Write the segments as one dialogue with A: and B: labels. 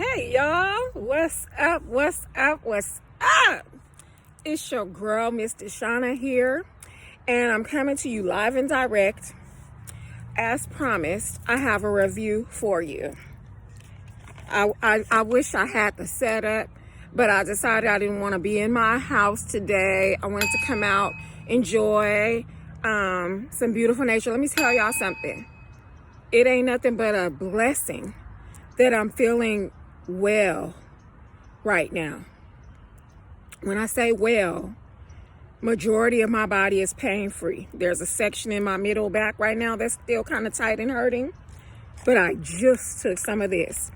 A: Hey y'all, what's up? What's up? What's up? It's your girl, Miss Deshauna here, and I'm coming to you live and direct. As promised, I have a review for you. I wish I had the setup, but I decided I didn't want to be in my house today. I wanted to come out, enjoy some beautiful nature. Let me tell y'all something. It ain't nothing but a blessing that I'm feeling well right now. When I say well, majority of my body is pain-free. There's a section in my middle back right now that's still kind of tight and hurting, but I just took some of this.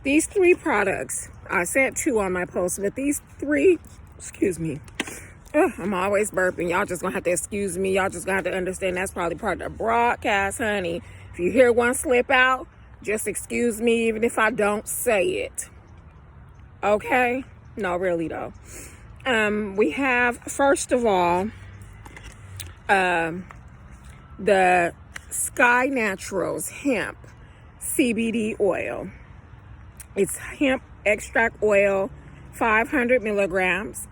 A: These 3 products, I said 2 on my post, but these 3, excuse me, I'm always burping. Y'all just gonna have to excuse me. Y'all just gonna have to understand that's probably part of the broadcast, honey. If you hear one slip out, just excuse me, even if I don't say it. Okay? No, really though. We have, first of all, the Sky Naturals hemp CBD oil. It's hemp extract oil, 500 milligrams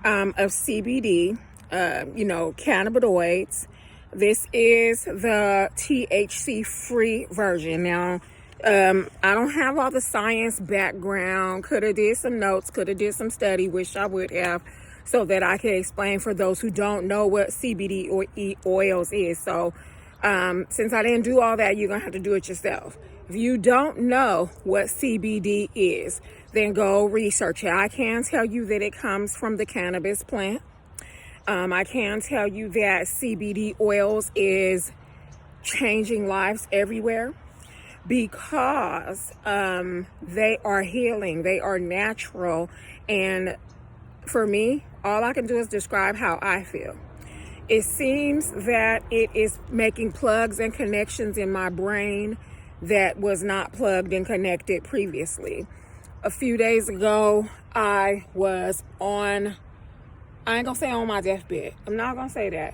A: of CBD, cannabinoids. This is the THC-free version. Now, I don't have all the science background. Could have did some notes, could have did some study, wish I would have, so that I could explain for those who don't know what CBD oils is. So, since I didn't do all that, you're going to have to do it yourself. If you don't know what CBD is, then go research it. I can tell you that it comes from the cannabis plant. I can tell you that CBD oils is changing lives everywhere because they are healing, they are natural, and for me, all I can do is describe how I feel. It seems that it is making plugs and connections in my brain that was not plugged and connected previously. A few days ago, I was on, I ain't gonna say on my deathbed. I'm not gonna say that.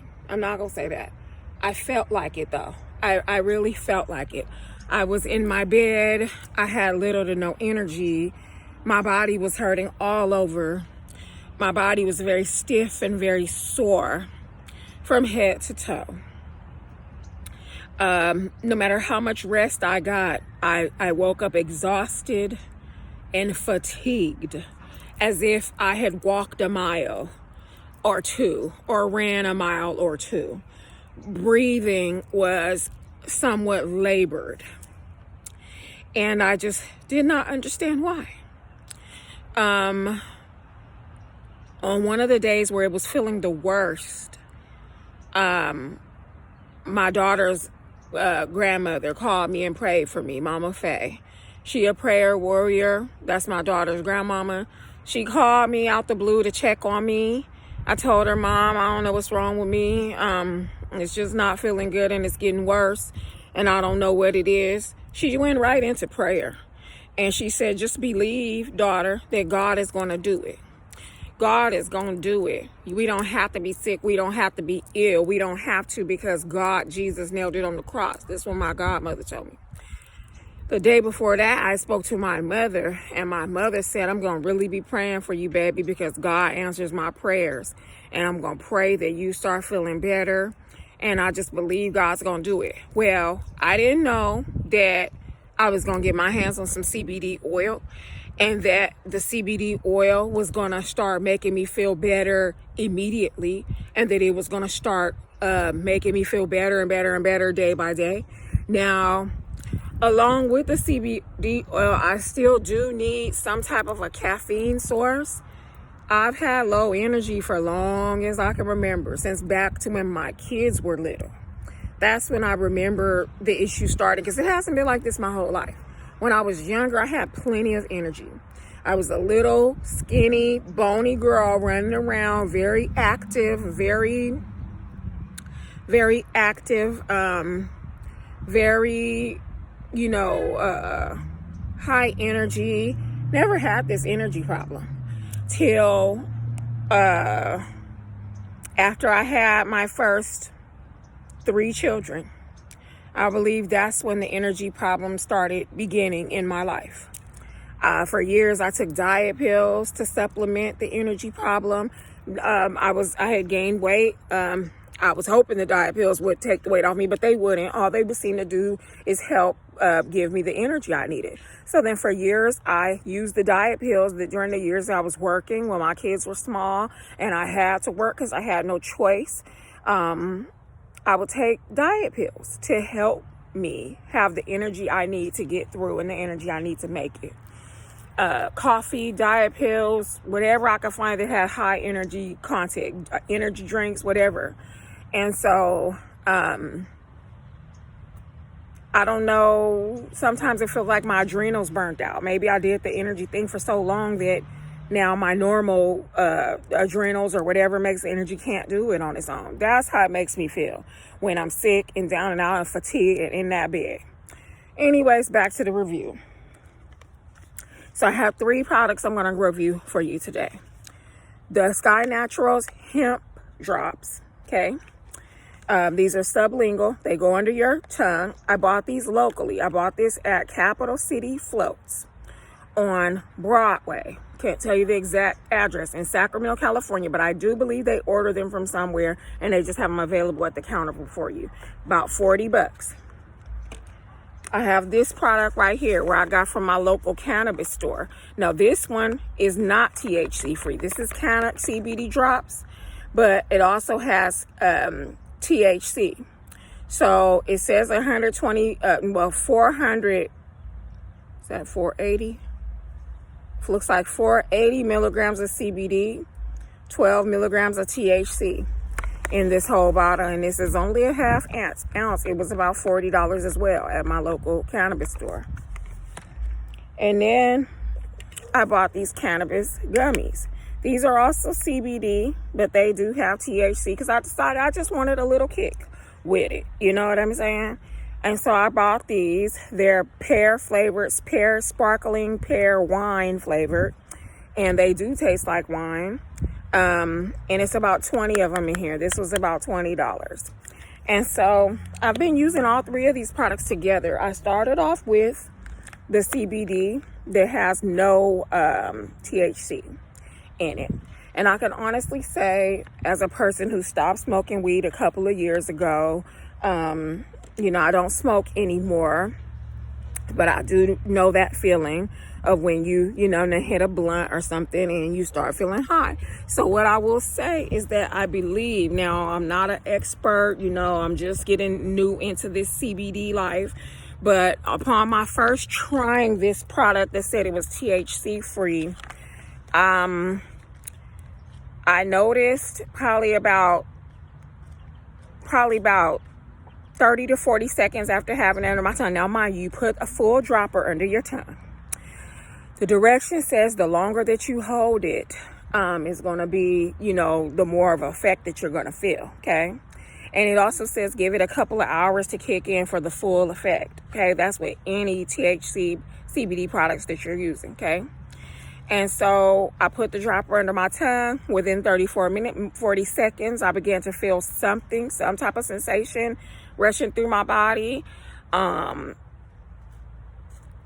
A: I felt like it though. I really felt like it. I was in my bed. I had little to no energy. My body was hurting all over. My body was very stiff and very sore from head to toe. No matter how much rest I got, I woke up exhausted and fatigued, as if I had walked a mile or 2 or ran a mile or 2. Breathing was somewhat labored, and I just did not understand why. On one of the days where it was feeling the worst, my daughter's grandmother called me and prayed for me, Mama Faye. She a prayer warrior. That's my daughter's grandmama. She called me out the blue to check on me. I told her, Mom, I don't know what's wrong with me. It's just not feeling good and it's getting worse, and I don't know what it is. She went right into prayer, and she said, just believe, daughter, that God is going to do it. God is going to do it. We don't have to be sick. We don't have to be ill. We don't have to, because God, Jesus, nailed it on the cross. This is what my godmother told me. The day before that, I spoke to my mother, and my mother said, I'm going to really be praying for you, baby, because God answers my prayers, and I'm going to pray that you start feeling better, and I just believe God's going to do it. Well, I didn't know that I was going to get my hands on some CBD oil, and that the CBD oil was going to start making me feel better immediately, and that it was going to start making me feel better and better and better day by day. Now, along with the CBD oil, I still do need some type of a caffeine source. I've had low energy for long as I can remember, since back to when my kids were little. That's when I remember the issue started, because it hasn't been like this my whole life. When I was younger, I had plenty of energy. I was a little skinny, bony girl running around, very active, very active, very, high energy. Never had this energy problem till after I had my first 3 children. I believe that's when the energy problem started beginning in my life. For years, I took diet pills to supplement the energy problem. I had gained weight. I was hoping the diet pills would take the weight off me, but they wouldn't. All they would seem to do is help give me the energy I needed. So then for years, I used the diet pills that during the years I was working when my kids were small and I had to work because I had no choice. I would take diet pills to help me have the energy I need to get through and the energy I need to make it. Coffee, diet pills, whatever I could find that had high energy content, energy drinks, whatever. And so, I don't know, sometimes it feels like my adrenals burnt out. Maybe I did the energy thing for so long that now my normal adrenals or whatever makes the energy can't do it on its own. That's how it makes me feel when I'm sick and down and out and fatigued and in that bed. Anyways, back to the review. So I have 3 products I'm going to review for you today. The Sky Naturals Hemp Drops, okay? These are sublingual. They go under your tongue. I bought these locally. I bought this at Capital City Floats on Broadway. Can't tell you the exact address in Sacramento, California, but I do believe they order them from somewhere and they just have them available at the counter for you. About $40. I have this product right here where I got from my local cannabis store. Now this one is not THC free. This is kind of CBD drops, but it also has THC. So it says 400, is that 480? Looks like 480 milligrams of CBD, 12 milligrams of THC in this whole bottle. And this is only a half ounce. It was about $40 as well at my local cannabis store. And then I bought these cannabis gummies. These are also CBD, but they do have THC because I decided I just wanted a little kick with it. You know what I'm saying? And so I bought these. They're pear flavored, pear sparkling, pear wine flavored. And they do taste like wine. And it's about 20 of them in here. This was about $20. And so I've been using all 3 of these products together. I started off with the CBD that has no THC in it. And I can honestly say, as a person who stopped smoking weed a couple of years ago, you know, I don't smoke anymore, but I do know that feeling of when you know, hit a blunt or something and you start feeling high. So what I will say is that I believe, now I'm not an expert, you know, I'm just getting new into this CBD life, but upon my first trying this product that said it was THC free, I noticed probably about 30 to 40 seconds after having it under my tongue. Now, mind you, put a full dropper under your tongue. The direction says the longer that you hold it is going to be, you know, the more of an effect that you're going to feel, okay? And it also says give it a couple of hours to kick in for the full effect, okay? That's with any THC, CBD products that you're using, okay? And so I put the dropper under my tongue. Within 40 seconds, I began to feel some type of sensation rushing through my body.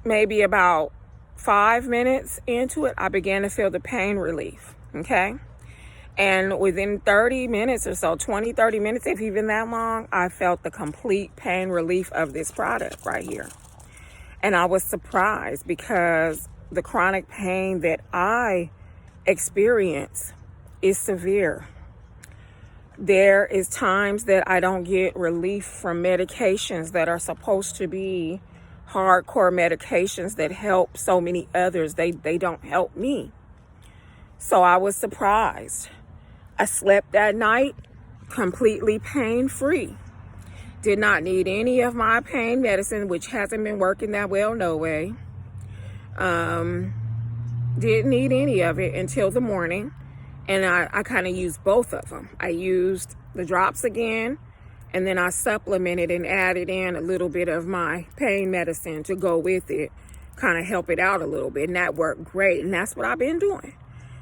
A: Maybe about 5 minutes into it, I began to feel the pain relief, okay? And within 30 minutes or so, 20, 30 minutes, if even that long, I felt the complete pain relief of this product right here. And I was surprised because the chronic pain that I experience is severe. There is times that I don't get relief from medications that are supposed to be hardcore medications that help so many others. They don't help me. So I was surprised. I slept that night completely pain-free. Did not need any of my pain medicine, which hasn't been working that well, no way. Didn't need any of it until the morning. And I kind of used both of them. I used the drops again, and then I supplemented and added in a little bit of my pain medicine to go with it, kind of help it out a little bit. And that worked great. And that's what I've been doing.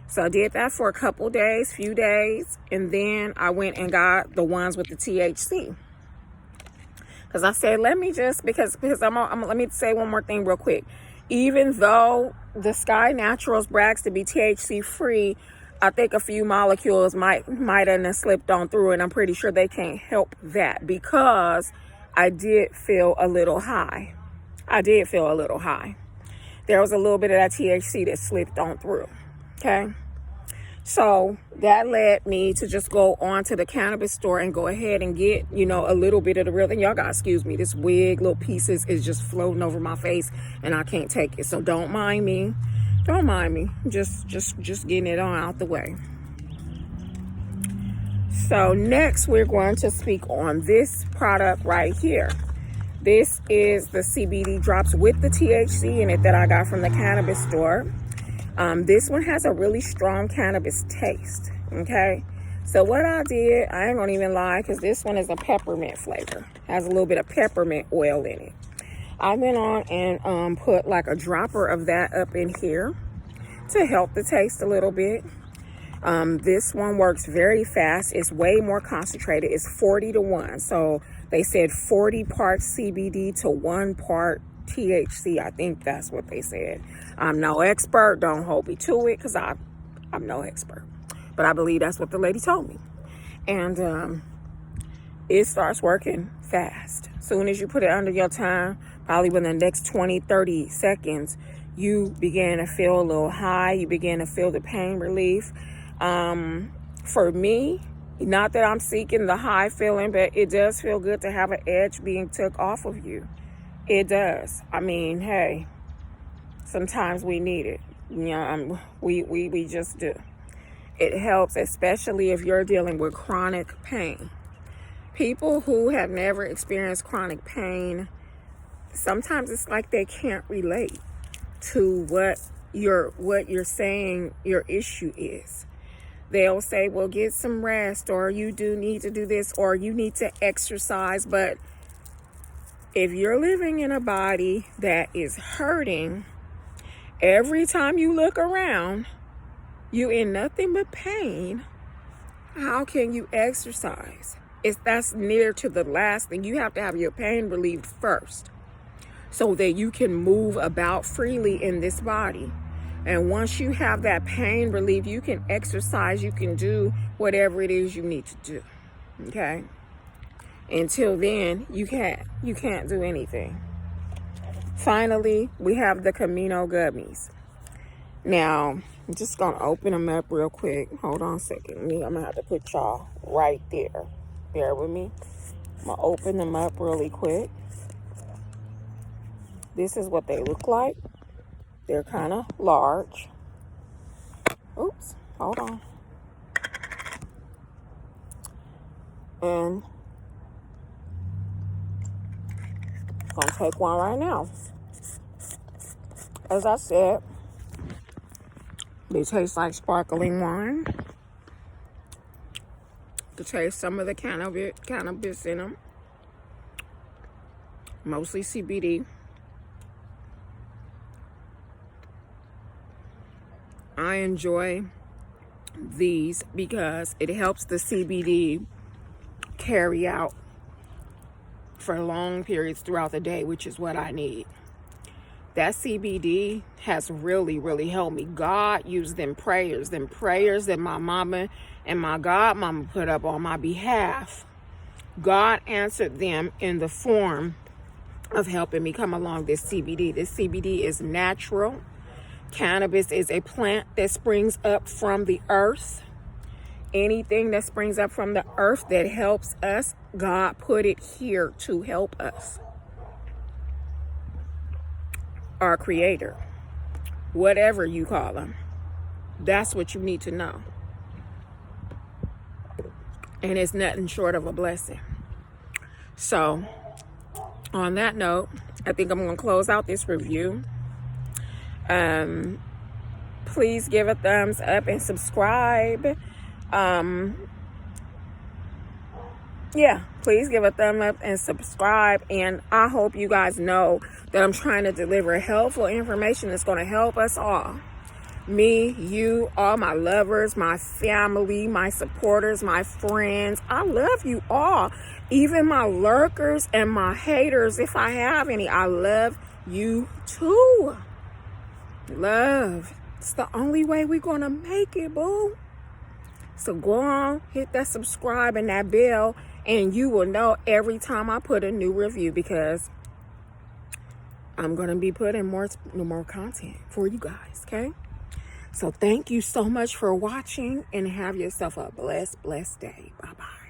A: So I did that for a couple days, few days. And then I went and got the ones with the THC. Because I said, let me say one more thing real quick. Even though the Sky Naturals brags to be THC free, I think a few molecules might have slipped on through, and I'm pretty sure they can't help that, because I did feel a little high. There was a little bit of that THC that slipped on through. Okay. So that led me to just go on to the cannabis store and go ahead and get, a little bit of the real thing. Y'all gotta excuse me. This wig, little pieces is just floating over my face and I can't take it. So don't mind me. Just getting it on out the way. So next we're going to speak on this product right here. This is the CBD drops with the THC in it that I got from the cannabis store. This one has a really strong cannabis taste, okay? So what I did, I ain't gonna even lie, because this one is a peppermint flavor. Has a little bit of peppermint oil in it. I went on and put like a dropper of that up in here to help the taste a little bit. This one works very fast. It's way more concentrated. It's 40-1. So they said 40 parts CBD to 1 part THC. I think that's what they said. I'm no expert. Don't hold me to it, because I'm no expert. But I believe that's what the lady told me. And it starts working fast. Soon as you put it under your tongue, probably within the next 20-30 seconds, you begin to feel a little high. You begin to feel the pain relief. For me, not that I'm seeking the high feeling, but it does feel good to have an edge being took off of you. It does. I mean, hey, sometimes we need it. We just do. It helps, especially if you're dealing with chronic pain. People who have never experienced chronic pain, sometimes it's like they can't relate to what you're saying your issue is. They'll say, well, get some rest, or you do need to do this, or you need to exercise. But if you're living in a body that is hurting, every time you look around, you in nothing but pain, how can you exercise? That's near to the last thing. You have to have your pain relieved first so that you can move about freely in this body. And once you have that pain relief, you can exercise, you can do whatever it is you need to do. Okay? Until then, you can't do anything. Finally, we have the Camino Gummies. Now, I'm just going to open them up real quick. Hold on a second. I'm going to have to put y'all right there. Bear with me. I'm going to open them up really quick. This is what they look like. They're kind of large. Oops. Hold on. And I'm going to take one right now. As I said, they taste like sparkling wine. To taste some of the cannabis in them. Mostly CBD. I enjoy these because it helps the CBD carry out for long periods throughout the day, which is what I need. That CBD has really, really helped me. God used them prayers that my mama and my godmama put up on my behalf. God answered them in the form of helping me come along this CBD. This CBD is natural. Cannabis is a plant that springs up from the earth. Anything that springs up from the earth that helps us, God put it here to help us. Our creator, whatever you call him, that's what you need to know. And it's nothing short of a blessing. So, on that note, I think I'm going to close out this review. Please give a thumbs up and subscribe. Please give a thumb up and subscribe. And I hope you guys know that I'm trying to deliver helpful information that's going to help us all. Me, you, all my lovers, my family, my supporters, my friends. I love you all. Even my lurkers and my haters, if I have any. I love you too. Love. It's the only way we're going to make it, boo. So go on, hit that subscribe and that bell, and you will know every time I put a new review, because I'm going to be putting more content for you guys, okay? So thank you so much for watching, and have yourself a blessed day. Bye-bye.